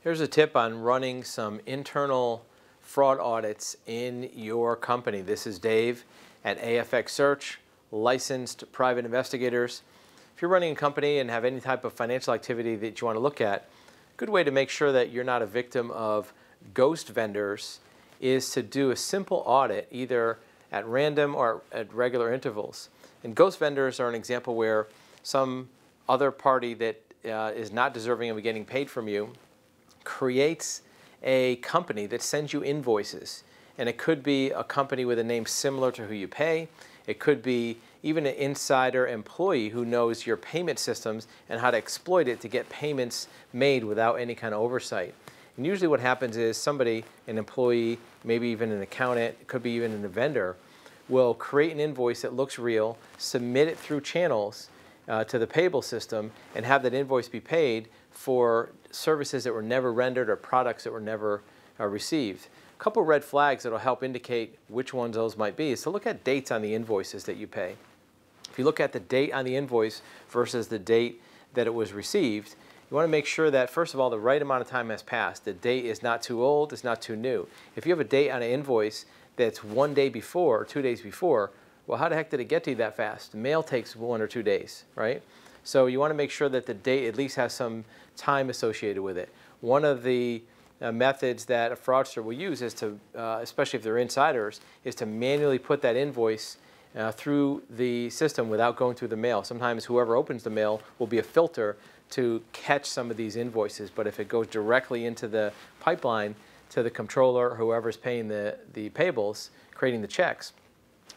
Here's a tip on running some internal fraud audits in your company. This is Dave at AFX Search, licensed private investigators. If you're running a company and have any type of financial activity that you want to look at, a good way to make sure that you're not a victim of ghost vendors is to do a simple audit either at random or at regular intervals. And ghost vendors are an example where some other party that is not deserving of getting paid from you creates a company that sends you invoices. And it could be a company with a name similar to who you pay. It could be even an insider employee who knows your payment systems and how to exploit it to get payments made without any kind of oversight. And usually what happens is somebody, an employee, maybe even an accountant, it could be even a vendor, will create an invoice that looks real, submit it through channels to the payable system, and have that invoice be paid for services that were never rendered or products that were never received. A couple red flags that will help indicate which ones those might be is to look at dates on the invoices that you pay. If you look at the date on the invoice versus the date that it was received, you want to make sure that, first of all, the right amount of time has passed. The date is not too old, it's not too new. If you have a date on an invoice that's 1 day before or 2 days before, well, how the heck did it get to you that fast? The mail takes 1 or 2 days, right? So you want to make sure that the date at least has some time associated with it. One of the methods that a fraudster will use is to, especially if they're insiders, is to manually put that invoice through the system without going through the mail. Sometimes whoever opens the mail will be a filter to catch some of these invoices, but if it goes directly into the pipeline to the controller or whoever's paying the payables, creating the checks,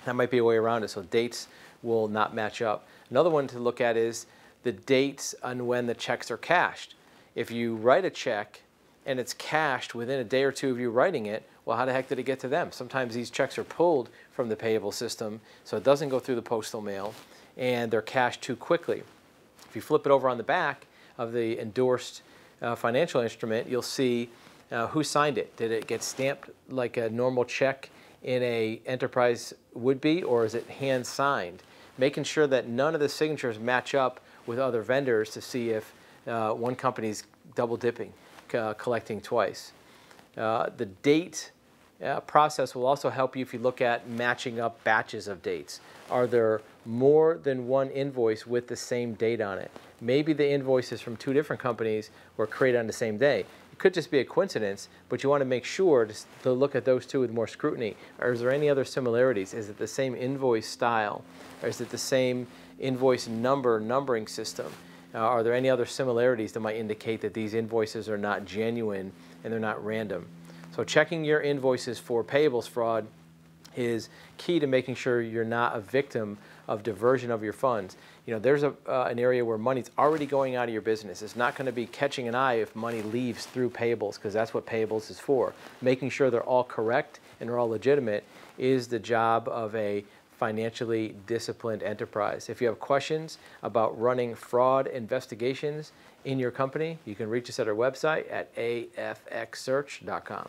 that might be a way around it, so dates will not match up. Another one to look at is the dates on when the checks are cashed. If you write a check and it's cashed within a day or two of you writing it, well, how the heck did it get to them? Sometimes these checks are pulled from the payable system, so it doesn't go through the postal mail, and they're cashed too quickly. If you flip it over on the back of the endorsed financial instrument, you'll see who signed it. Did it get stamped like a normal check in a enterprise would be, or is it hand signed? Making sure that none of the signatures match up with other vendors to see if one company's double dipping, collecting twice. The date process will also help you if you look at matching up batches of dates. Are there more than one invoice with the same date on it? Maybe the invoices from 2 different companies were created on the same day. It could just be a coincidence, but you want to make sure to look at those 2 with more scrutiny. Or is there any other similarities? Is it the same invoice style? Or is it the same invoice numbering system? Are there any other similarities that might indicate that these invoices are not genuine and they're not random? So checking your invoices for payables fraud is key to making sure you're not a victim of diversion of your funds. You know, there's an area where money's already going out of your business. It's not going to be catching an eye if money leaves through payables, because that's what payables is for. Making sure they're all correct and they're all legitimate is the job of a financially disciplined enterprise. If you have questions about running fraud investigations in your company, you can reach us at our website at afxsearch.com.